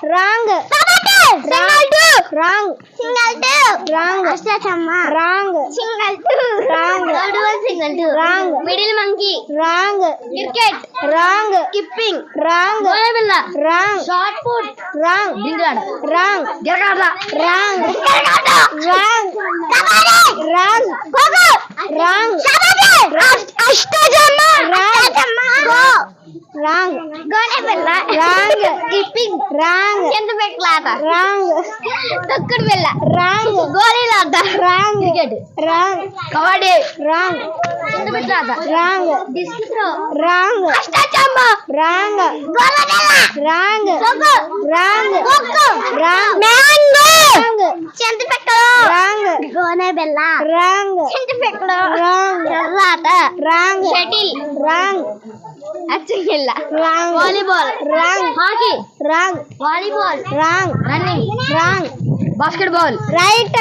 wrong wrong single two wrong ashtathamma wrong single two wrong third one single two wrong middle monkey wrong cricket wrong skipping wrong golabilla wrong shot put wrong dingada wrong gerada wrong wrong kabadi wrong gogo wrong shabadi ashtathamma go wrong golabilla wrong skipping wrong centipede wrong tokkudu bella wrong golila wrong cricket wrong kabadi wrong centipede wrong disc throw wrong ashtathamma wrong golabilla wrong gogo wrong wrong mango wrong centipede wrong golabilla wrong centipede wrong karata wrong shuttle wrong achilla wrong volleyball wrong hockey wrong volleyball wrong running wrong basketball right